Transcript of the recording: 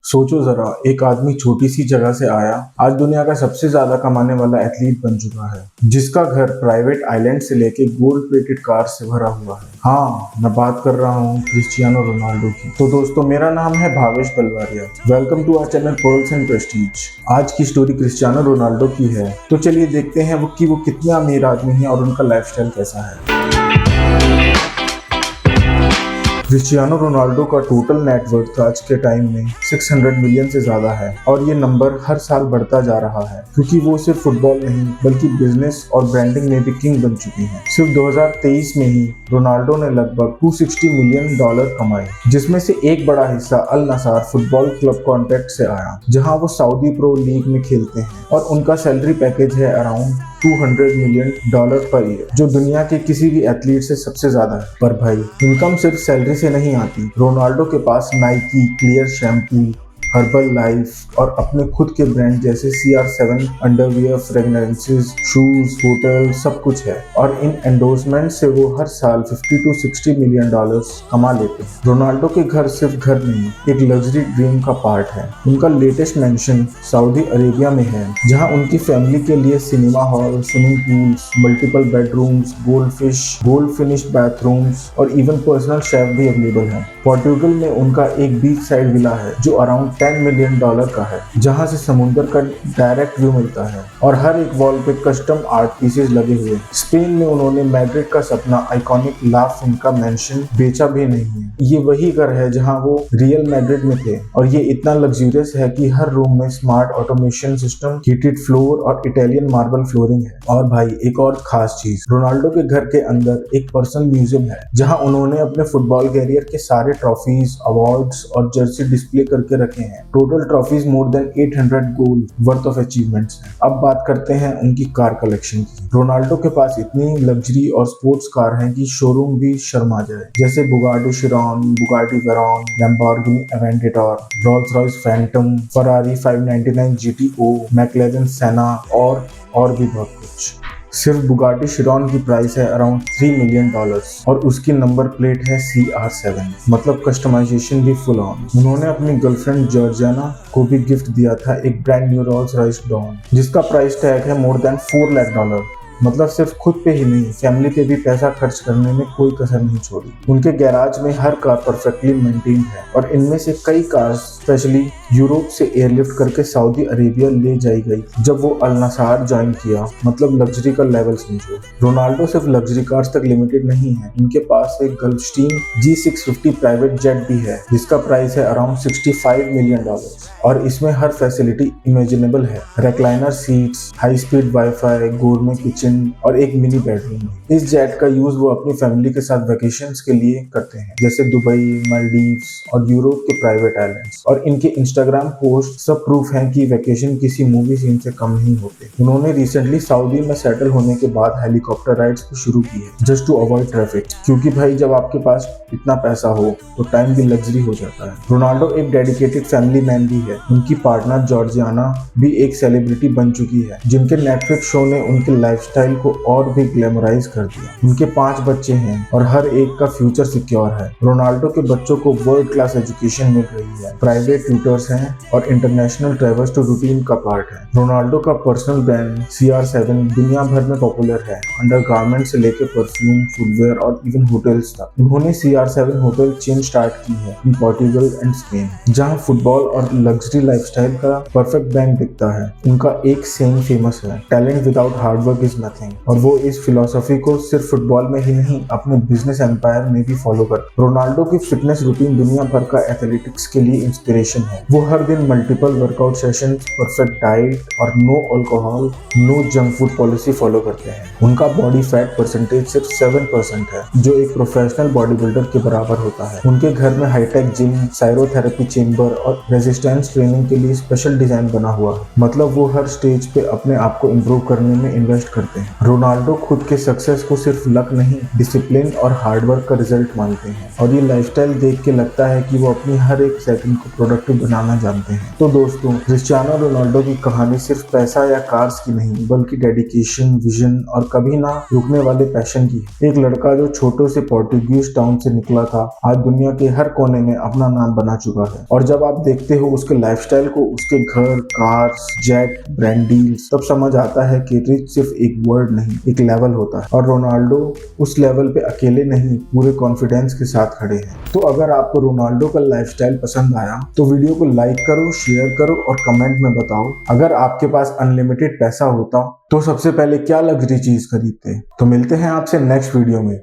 सोचो जरा, एक आदमी छोटी सी जगह से आया, आज दुनिया का सबसे ज्यादा कमाने वाला एथलीट बन चुका है, जिसका घर प्राइवेट आइलैंड से लेके गोल्ड प्लेटेड कार से भरा हुआ है। हाँ, मैं बात कर रहा हूँ क्रिस्टियानो रोनाल्डो की। तो दोस्तों, मेरा नाम है Bhavesh Balwaria. Welcome to our channel Pearls and Prestige. आज की स्टोरी क्रिस्टियानो रोनाल्डो की है, तो चलिए देखते हैं वो कितने अमीर आदमी है और उनका लाइफस्टाइल कैसा है। क्रिस्टियानो रोनाल्डो का टोटल नेटवर्थ आज के टाइम में 600 मिलियन से ज्यादा है और ये नंबर हर साल बढ़ता जा रहा है, क्योंकि वो सिर्फ फुटबॉल नहीं बल्कि बिजनेस और ब्रांडिंग में भी किंग बन चुके हैं। सिर्फ 2023 में ही रोनाल्डो ने लगभग $260 मिलियन कमाए, जिसमें से एक बड़ा हिस्सा अल नसार फुटबॉल क्लब कॉन्ट्रैक्ट से आया, जहां वो सऊदी प्रो लीग में खेलते हैं और उनका सैलरी पैकेज है अराउंड $200 मिलियन पर ईयर, जो दुनिया के किसी भी एथलीट से सबसे ज्यादा है। पर भाई, इनकम सिर्फ सैलरी से नहीं आती। रोनाल्डो के पास Nike, Clear shampoo, Herbalife और अपने खुद के ब्रांड जैसे CR7 underwear, fragrances, shoes, hotel सब कुछ है और इन एंडोर्समेंट से वो हर साल $50 to $60 मिलियन कमा लेते हैं। रोनाल्डो के घर सिर्फ घर नहीं, एक लग्जरी ड्रीम का पार्ट है। उनका लेटेस्ट मेंशन सऊदी अरेबिया में है, जहां उनकी फैमिली के लिए cinema hall, swimming pools, multiple bedrooms, gold finished bathrooms और इवन पर्सनल शेफ भी अवेलेबल है। पोर्टुगल में उनका एक बीच साइड विला है जो अराउंड $10 मिलियन का है, जहां से समुद्र का डायरेक्ट व्यू मिलता है और हर एक वॉल पे कस्टम आर्ट पीसेस लगे हुए हैं। स्पेन में उन्होंने मैड्रिड का सपना आइकॉनिक ला फिंका मेंशन बेचा भी नहीं है। ये वही घर है जहां वो रियल मैड्रिड में थे और ये इतना लग्जरियस है कि हर रूम में smart automation system, heated floor और इटालियन मार्बल फ्लोरिंग है। और भाई, एक और खास चीज, रोनाल्डो के घर के अंदर एक पर्सनल म्यूजियम है, जहां उन्होंने अपने फुटबॉल कैरियर के सारे ट्रॉफीज, अवार्ड्स और जर्सी डिस्प्ले करके रखे हैं। Total trophies more than 800 goal worth of achievements हैं। अब बात करते हैं उनकी कार कलेक्शन की। रोनाल्डो के पास इतनी लग्जरी और स्पोर्ट्स कार हैं कि शोरूम भी शर्मा जाए, जैसे Bugatti Sharon, Bugatti Veyron, Lamborghini Aventador, Rolls Royce Phantom, Ferrari 599 GTO, मैक्लेरन सेना और भी बहुत कुछ। सिर्फ बुगाटी शिरॉन की प्राइस है अराउंड $3 मिलियन और उसकी नंबर प्लेट है CR7, मतलब कस्टमाइजेशन भी फुल ऑन। उन्होंने अपनी गर्लफ्रेंड जॉर्जियाना को भी गिफ्ट दिया था एक brand new Rolls Royce Dawn, जिसका प्राइस टैग है मोर देन $4 लाख। मतलब सिर्फ खुद पे ही नहीं, फैमिली पे भी पैसा खर्च करने में कोई कसर नहीं छोड़ी। उनके गैराज में हर कार परफेक्टली मेंटेन्ड है और इनमें से कई कार स्पेशली यूरोप से एयरलिफ्ट करके सऊदी अरेबिया ले जाई गई जब वो अल नसार ज्वाइन किया। मतलब लग्जरी का लेवल समझो। रोनाल्डो सिर्फ लग्जरी कार्स तक लिमिटेड नहीं है, इनके पास एक गल्फस्ट्रीम G650 प्राइवेट जेट भी है, जिसका प्राइस है अराउंड $65 मिलियन और इसमें हर फैसिलिटी इमेजिनेबल है। Recliner seats, high speed wifi, गोरमे kitchen और एक मिनी बेडरूम। इस जेट का यूज वो अपनी फैमिली के साथ वेकेशंस के लिए करते हैं, जैसे दुबई, मालदीव्स और यूरोप के प्राइवेट आइलैंड्स। और इनके इंस्टाग्राम पोस्ट सब प्रूफ हैं कि वेकेशन किसी मूवी सीन से कम नहीं होते। उन्होंने रिसेंटली सऊदी में सेटल होने के बाद हेलीकॉप्टर राइड्स भी शुरू की है, जस्ट टू अवॉइड ट्रैफिक, क्योंकि भाई जब आपके पास इतना पैसा हो तो टाइम भी लग्जरी हो जाता है। रोनाल्डो एक डेडिकेटेड फैमिली मैन भी है। उनकी पार्टनर जॉर्जियाना भी एक सेलिब्रिटी बन चुकी है, जिनके नेटफ्लिक्स शो ने उनके लाइफस्टाइल को और भी ग्लैमराइज कर दिया। उनके 5 बच्चे हैं और हर एक का फ्यूचर सिक्योर है। रोनाल्डो के बच्चों को वर्ल्ड क्लास एजुकेशन मिल रही है, प्राइवेट ट्यूटर्स हैं और इंटरनेशनल ट्रैवल्स टू रूटीन का पार्ट है। रोनाल्डो का पर्सनल ब्रांड CR7 दुनिया भर में पॉपुलर है, अंडरगारमेंट से लेकर परफ्यूम, फुटवेयर और इवन होटल्स तक। उन्होंने CR7 होटल चेन स्टार्ट की है इन पोर्टुगल एंड स्पेन, जहां फुटबॉल और लग्जरी लाइफस्टाइल का परफेक्ट बैंक दिखता है। उनका एक सेइंग फेमस है, talent without hard work is nothing, और वो इस फिलॉसफी को सिर्फ फुटबॉल में ही नहीं, अपने बिजनेस एम्पायर में भी फॉलो करते। रोनाल्डो की फिटनेस रूटीन दुनिया भर का एथलेटिक्स के लिए इंस्पिरेशन है। वो हर दिन multiple workout session, perfect diet और no alcohol, no junk food policy follow करते हैं। उनका बॉडी फैट परसेंटेज सिर्फ 7% है, जो एक प्रोफेशनल बॉडी बिल्डर के बराबर होता है। उनके घर में हाईटेक जिम, साइरोथेरेपी चेंबर और रेजिस्टेंस ट्रेनिंग के लिए स्पेशल डिजाइन बना हुआ है। मतलब वो हर स्टेज पे अपने आप को इम्प्रूव करने में इन्वेस्ट करते हैं। करते हैं। रोनाल्डो खुद के सक्सेस को सिर्फ लक नहीं, डिसिप्लिन और हार्डवर्क का रिजल्ट मानते हैं और ये लाइफस्टाइल देख के लगता है कि वो अपनी हर एक सेकंड को प्रोडक्टिव बनाना जानते हैं। तो दोस्तों, क्रिस्टियानो रोनाल्डो की कहानी सिर्फ पैसा या कार्स की नहीं, बल्कि डेडिकेशन, विजन और कभी ना रुकने वाले पैशन की है। एक लड़का जो छोटे से पोर्टुगीज टाउन से निकला था, आज दुनिया के हर कोने में अपना नाम बना चुका है। और जब आप देखते हो उसके लाइफस्टाइल को, उसके घर, कार्स, जेट, ब्रांड डील्स, तब समझ आता है कि रिच सिर्फ एक वर्ड नहीं, एक लेवल होता है। और रोनाल्डो उस लेवल पे अकेले नहीं, पूरे कॉन्फिडेंस के साथ खड़े हैं। तो अगर आपको रोनाल्डो का लाइफस्टाइल पसंद आया तो वीडियो को लाइक करो, शेयर करो और कमेंट में बताओ, अगर आपके पास अनलिमिटेड पैसा होता तो सबसे पहले क्या लग्जरी चीज खरीदते। तो मिलते हैं आपसे नेक्स्ट वीडियो में।